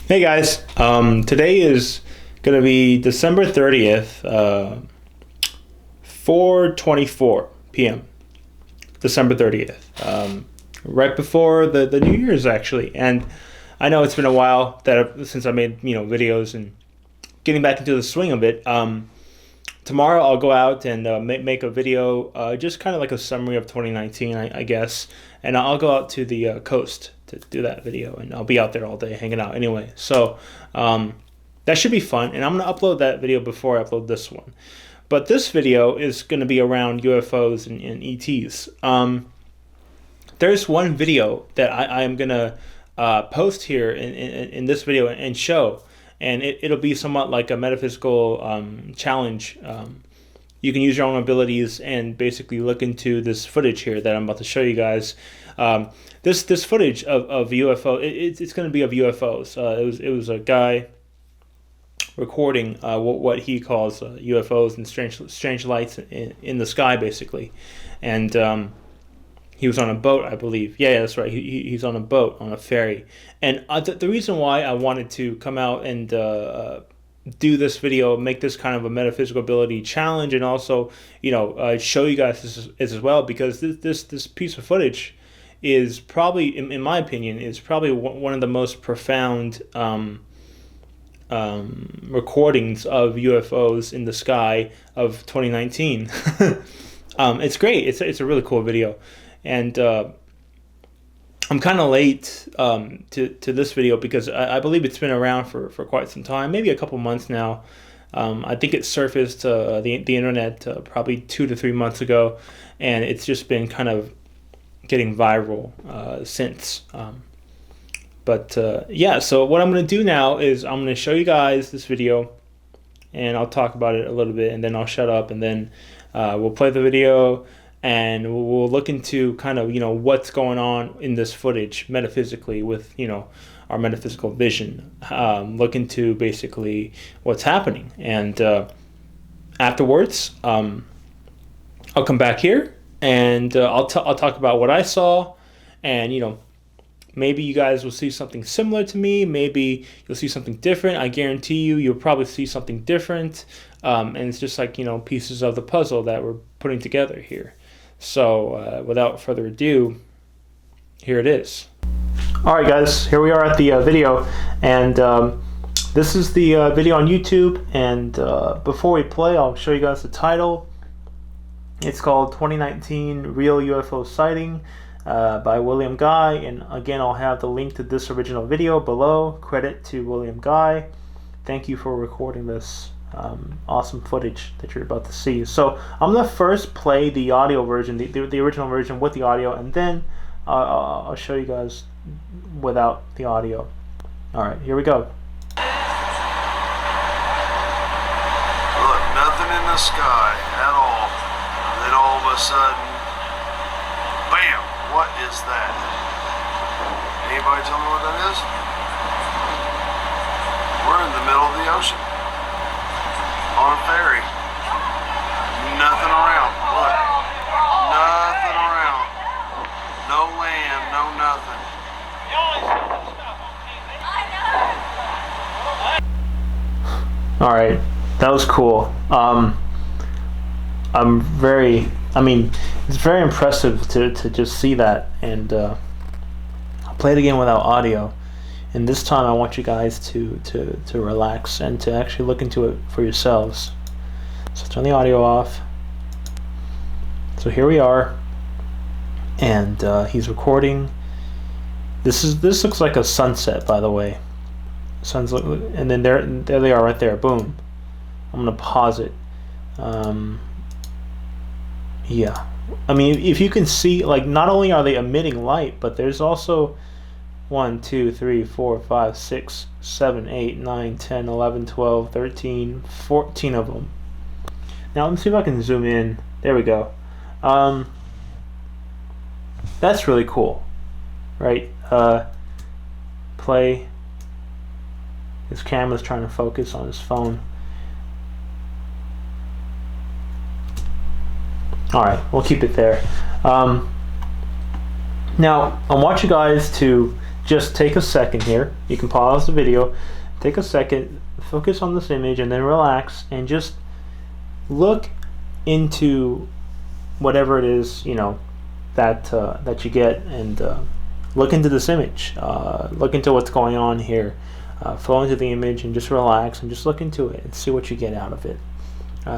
Hey guys, today is going to be December 30th, 4:24 p.m. December 30th, right before the New Year's actually. And I know it's been a while since I made videos and getting back into the swing of it. Tomorrow I'll go out and make a video, just kind of like a summary of 2019, I guess. And I'll go out to the coast to do that video, and I'll be out there all day hanging out anyway. So that should be fun, and I'm going to upload that video before I upload this one. But this video is going to be around UFOs and ETs. There's one video that I am going to post here in this video and show. And it'll be somewhat like a metaphysical challenge. You can use your own abilities and basically look into this footage here that I'm about to show you guys. This footage of UFO, it's going to be of UFOs. It was a guy recording what he calls UFOs and strange lights in the sky, basically. And he was on a boat, I believe. Yeah, that's right. He's on a boat, on a ferry. And the reason why I wanted to come out and do this video, make this kind of a metaphysical ability challenge, and also, show you guys this as well, because this piece of footage is probably, in my opinion, is probably one of the most profound recordings of UFOs in the sky of 2019. It's great. It's a really cool video. And I'm kind of late to this video because I believe it's been around for quite some time, maybe a couple months now. I think it surfaced the internet probably 2 to 3 months ago, and it's just been kind of getting viral since. Yeah, so what I'm going to do now is I'm going to show you guys this video, and I'll talk about it a little bit, and then I'll shut up, and then we'll play the video. And we'll look into kind of, what's going on in this footage metaphysically with, our metaphysical vision. Look into basically what's happening. And afterwards, I'll come back here and I'll talk about what I saw. And, maybe you guys will see something similar to me. Maybe you'll see something different. I guarantee you'll probably see something different. And it's just like, pieces of the puzzle that we're putting together here. So without further ado, here it is. All right, guys, here we are at the video, and this is the video on YouTube. And before we play, I'll show you guys the title. It's called 2019 Real UFO Sighting by William Guy. And again, I'll have the link to this original video below. Credit to William Guy. Thank you for recording this awesome footage that you're about to see. So I'm gonna first play the audio version, the original version with the audio, and then I'll show you guys without the audio. All right, here we go. Look, nothing in the sky at all. And then all of a sudden, bam! What is that? Anybody tell me what that is? We're in the middle of the ocean. On a ferry. Nothing around. Look. Nothing around. No land, no nothing. All right, that was cool. It's very impressive to just see that. And I'll play it again without audio. And this time I want you guys to relax and to actually look into it for yourselves. So turn the audio off. So here we are, and he's recording. This looks like a sunset, by the way. Sun's and then there they are right there. Boom. I'm gonna pause it. Yeah. If you can see, like, not only are they emitting light, but there's also 1, 2, 3, 4, 5, 6, 7, 8, 9, 10, 11, 12, 13, 14 of them. Now let me see if I can zoom in. There we go. That's really cool, right? Play. His camera's trying to focus on his phone. All right, we'll keep it there. Now I want you guys to just take a second here. You can pause the video, take a second, focus on this image, and then relax and just look into whatever it is, that you get, and look into this image. Look into what's going on here. Flow into the image and just relax and just look into it and see what you get out of it.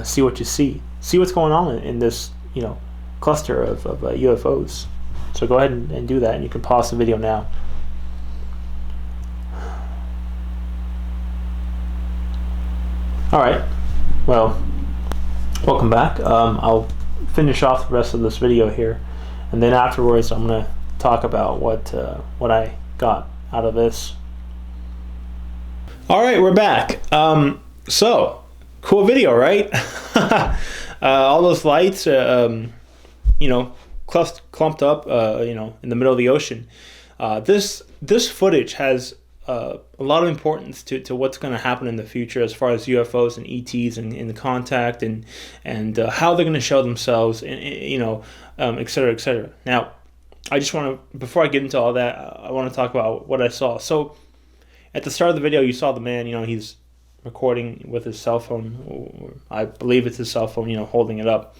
See what you see. See what's going on in this, cluster of UFOs. So go ahead and do that, and you can pause the video now. All right. Well, welcome back. I'll finish off the rest of this video here, and then afterwards I'm gonna talk about what I got out of this. All right, we're back. So cool video, right? All those lights, clumped up, in the middle of the ocean. This footage has a lot of importance to what's going to happen in the future as far as UFOs and ETs and the contact and how they're going to show themselves, et cetera, et cetera. Now, I just want to, before I get into all that, I want to talk about what I saw. So, at the start of the video, you saw the man, he's recording with his cell phone, or I believe it's his cell phone, holding it up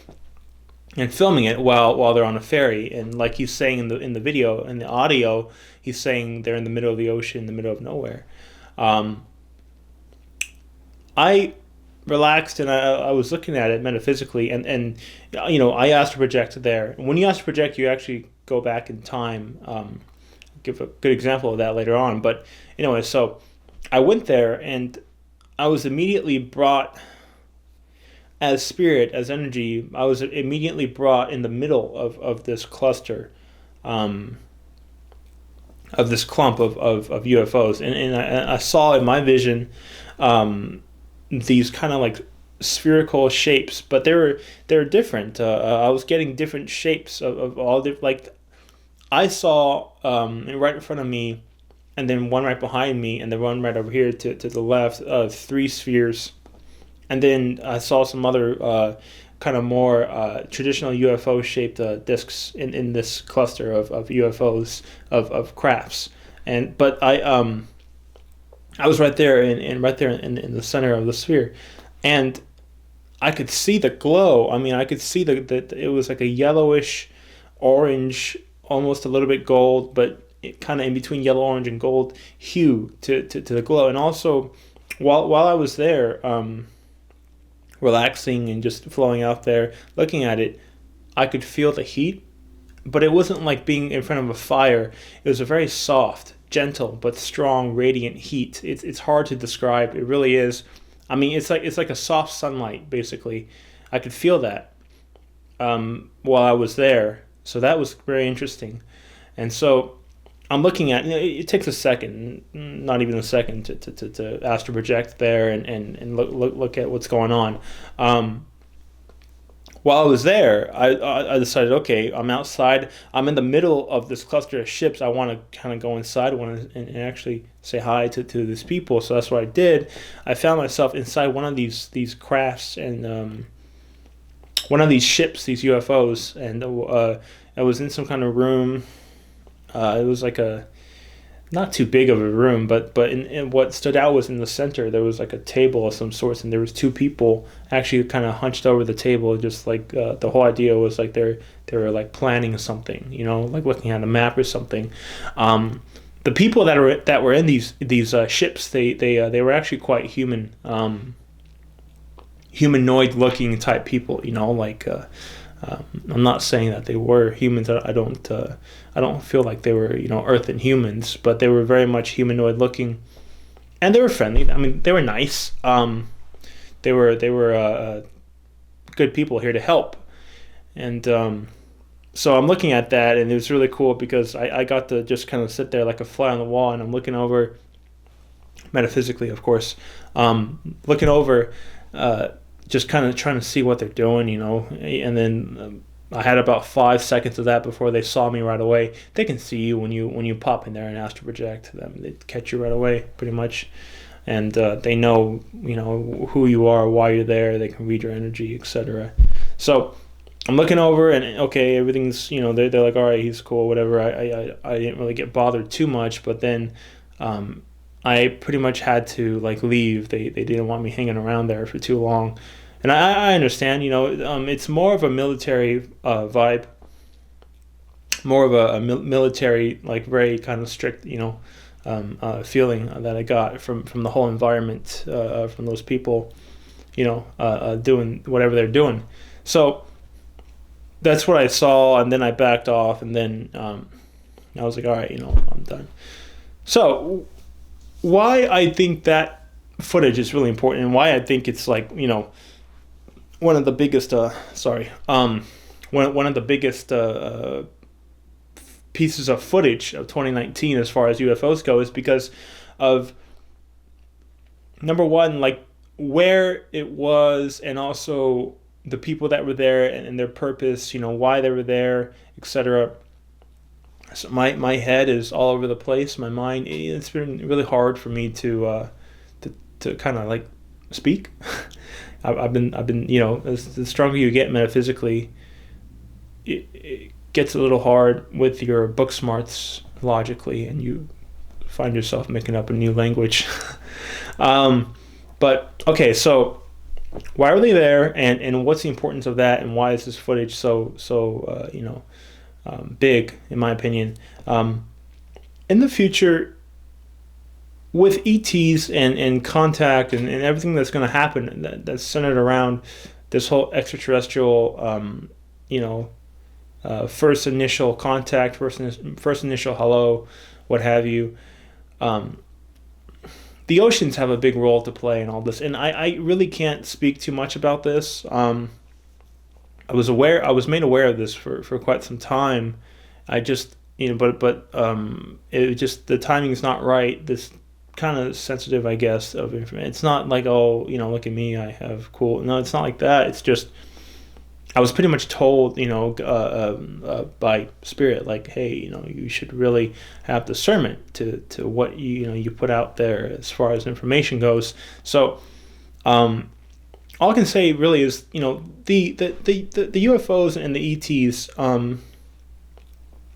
and filming it while they're on a ferry. And like he's saying in the video, in the audio, he's saying they're in the middle of the ocean, in the middle of nowhere. I relaxed and I was looking at it metaphysically, and I asked to project there. When you ask to project, you actually go back in time. Give a good example of that later on. But anyway, so I went there and I was immediately brought, as spirit, as energy, I was immediately brought in the middle of this cluster, of this clump of UFOs. And I saw in my vision these kind of like spherical shapes, but they were different. I was getting different shapes of all the, like, I saw right in front of me, and then one right behind me, and then one right over here to the left, 3 spheres. And then I saw some other kind of more traditional UFO-shaped discs in this cluster of UFOs, of crafts. But I was right there, right there in the center of the sphere, and I could see the glow. I mean, I could see that it was like a yellowish, orange, almost a little bit gold, but kind of in between yellow, orange, and gold hue to the glow. And also, while I was there, relaxing and just flowing out there, looking at it, I could feel the heat, but it wasn't like being in front of a fire. It was a very soft, gentle, but strong, radiant heat. It's hard to describe. It really is. I mean, it's like a soft sunlight, basically. I could feel that while I was there. So that was very interesting. And so I'm looking at, it takes a second, not even a second, to astral project there and look at what's going on. While I was there, I decided, okay, I'm outside. I'm in the middle of this cluster of ships. I want to kind of go inside and actually say hi to these people. So that's what I did. I found myself inside one of these crafts and one of these ships, these UFOs, and I was in some kind of room. It was like not too big of a room, but in what stood out was in the center there was like a table of some sorts, and there was 2 people actually kind of hunched over the table, just like the whole idea was like they were like planning something, like looking at a map or something. The people that were in these ships, they were actually quite human, humanoid looking type people, like I'm not saying that they were humans. I don't feel like they were earthen humans, but they were very much humanoid looking, and they were friendly. I mean, they were nice. They were good people here to help, and so I'm looking at that, and it was really cool because I got to just kind of sit there like a fly on the wall, and I'm looking over, metaphysically, of course, looking over. Just kind of trying to see what they're doing, and then I had about 5 seconds of that before they saw me right away. They can see you when you pop in there and astral project them. They catch you right away, pretty much, and they know who you are, why you're there. They can read your energy, etc. So I'm looking over and okay, everything's, they're like, all right, he's cool, whatever. I didn't really get bothered too much, but then um, I pretty much had to like leave. They didn't want me hanging around there for too long, and I understand. It's more of a military vibe, more of a military, like very kind of strict, feeling that I got from the whole environment, from those people, doing whatever they're doing. So that's what I saw, and then I backed off, and then I was like, all right, I'm done. So why I think that footage is really important, and why I think it's like, one of the biggest, one of the biggest pieces of footage of 2019 as far as UFOs go, is because of, number one, like where it was, and also the people that were there, and their purpose, why they were there, etc. So my head is all over the place. My mind, it's been really hard for me to kind of like speak. I've been as the stronger you get metaphysically, it gets a little hard with your book smarts logically, and you find yourself making up a new language. But okay, so why are they there, and what's the importance of that, and why is this footage so big, in my opinion? In the future, with ETs and contact, and everything that's going to happen, that's centered around this whole extraterrestrial, first initial contact, first initial hello, what have you. The oceans have a big role to play in all this, and I really can't speak too much about this. I was made aware of this for quite some time. I just, but it just, the timing is not right. This kind of sensitive, I guess, of information. It's not like, oh, look at me, I have cool. No, it's not like that. It's just, I was pretty much told, by spirit, like, hey, you should really have discernment to what you put out there as far as information goes. So, all I can say really is, the UFOs and the ETs,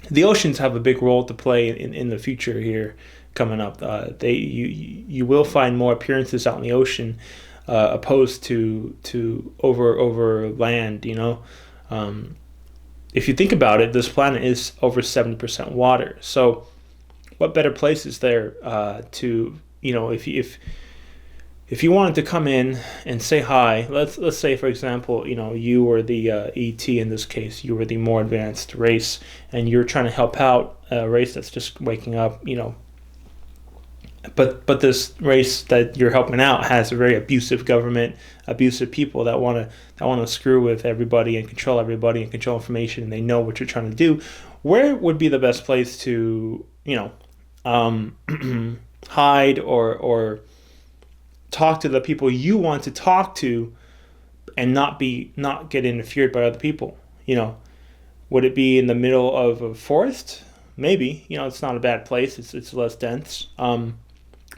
the oceans have a big role to play in the future here coming up. You will find more appearances out in the ocean, opposed to over land. If you think about it, this planet is over 70% water. So, what better place is there to, if you wanted to come in and say hi, let's say, for example, you were the ET in this case, you were the more advanced race, and you're trying to help out a race that's just waking up, But this race that you're helping out has a very abusive government, abusive people that want to screw with everybody and control everybody and control information, and they know what you're trying to do. Where would be the best place to hide or talk to the people you want to talk to, and not get interfered by other people? Would it be in the middle of a forest? Maybe. It's not a bad place. It's less dense.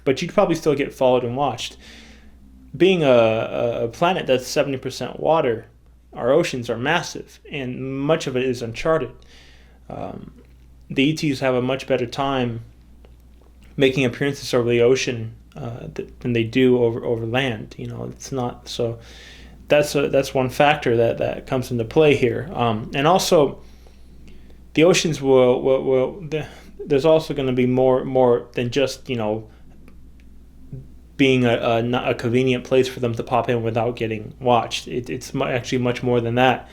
But you'd probably still get followed and watched. Being a planet that's 70% water, our oceans are massive, and much of it is uncharted. The ETs have a much better time making appearances over the ocean than they do over land. It's not so. That's one factor that comes into play here, and also the oceans will there's also going to be more than just being a convenient place for them to pop in without getting watched. It's actually much more than that.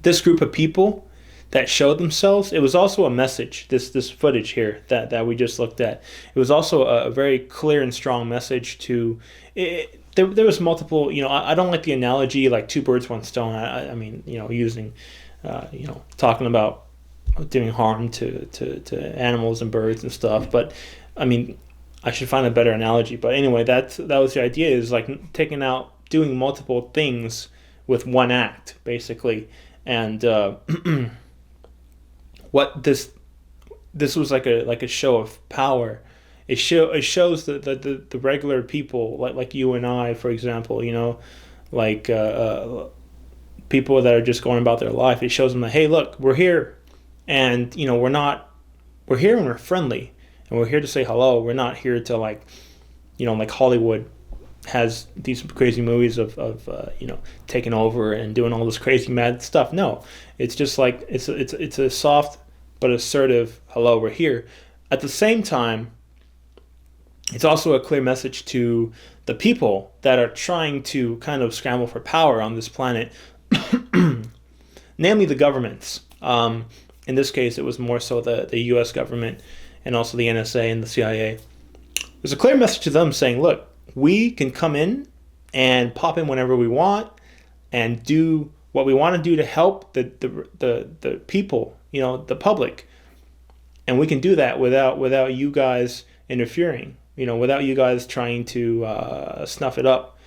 This group of people that showed themselves, it was also a message. This footage here that we just looked at, it was also a very clear and strong message to. There was multiple. I don't like the analogy like two birds, one stone. I mean, using, talking about doing harm to animals and birds and stuff. But I mean, I should find a better analogy. But anyway, that was the idea, is like doing multiple things with one act, basically. And what this was like a show of power. It shows the regular people like you and I, for example, like people that are just going about their life. It shows them that, hey, look, we're here, and we're here and we're friendly, and we're here to say hello. We're not here to like Hollywood has these crazy movies of taking over and doing all this crazy mad stuff. No, it's just like it's a soft but assertive hello, we're here. At the same time, it's also a clear message to the people that are trying to kind of scramble for power on this planet, namely the governments. In this case, it was more so the U.S. government and also the NSA and the CIA. There's a clear message to them saying, look, we can come in and pop in whenever we want and do what we want to do to help the people, the public. And we can do that without you guys interfering, without you guys trying to snuff it up,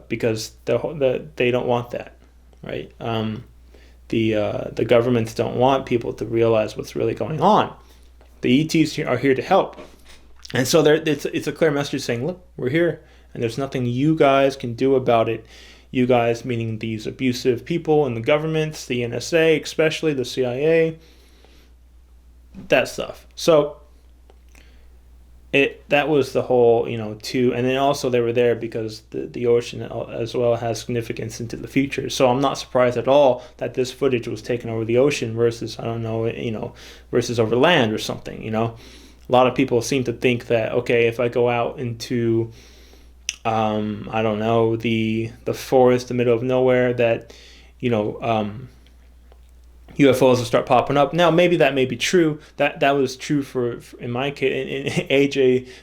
because they don't want that, right? The governments don't want people to realize what's really going on. The ETs are here to help. And so it's a clear message saying, look, we're here, and there's nothing you guys can do about it. You guys, meaning these abusive people in the governments, the NSA, especially the CIA, that stuff. So that was the whole, and then also they were there because the ocean as well has significance into the future. So I'm not surprised at all that this footage was taken over the ocean versus, versus over land or something, A lot of people seem to think that, okay, if I go out into, the forest, the middle of nowhere, that, UFOs will start popping up. Now, maybe that may be true. That was true for in my case.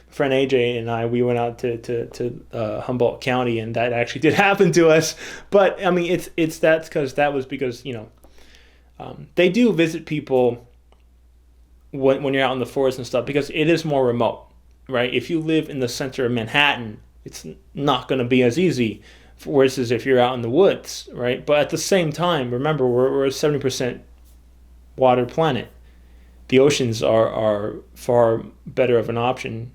Friend AJ and I, we went out to Humboldt County, and that actually did happen to us. But I mean, that's because they do visit people when you're out in the forest and stuff, because it is more remote, right? If you live in the center of Manhattan, it's not going to be as easy. Versus if you're out in the woods, right? But at the same time, remember, we're a 70% water planet. The oceans are far better of an option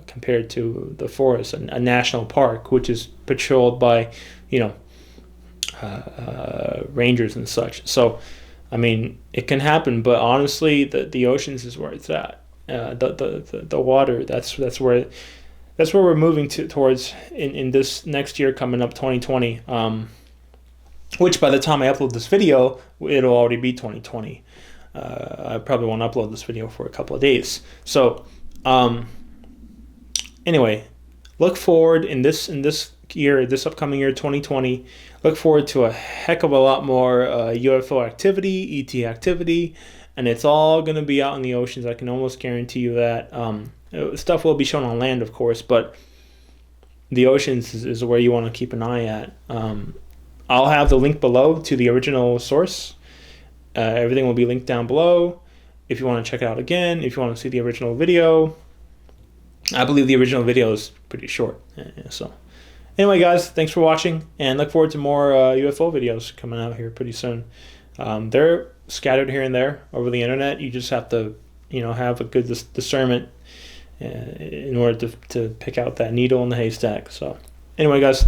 compared to the forest, a national park, which is patrolled by, rangers and such. So, I mean, it can happen, but honestly, the oceans is where it's at. The water, that's where we're moving towards in this next year coming up, 2020, which by the time I upload this video, it'll already be 2020. I probably won't upload this video for a couple of days. So anyway, look forward in this upcoming year, 2020, look forward to a heck of a lot more UFO activity, ET activity, and it's all going to be out in the oceans. I can almost guarantee you that. Stuff will be shown on land, of course, but the oceans is where you want to keep an eye at. I'll have the link below to the original source. Everything will be linked down below if you want to check it out again, if you want to see the original video. I believe the original video is pretty short. So anyway, guys, thanks for watching, and look forward to more UFO videos coming out here pretty soon. They're scattered here and there over the internet. You just have to have a good discernment in order to pick out that needle in the haystack. So anyway, guys.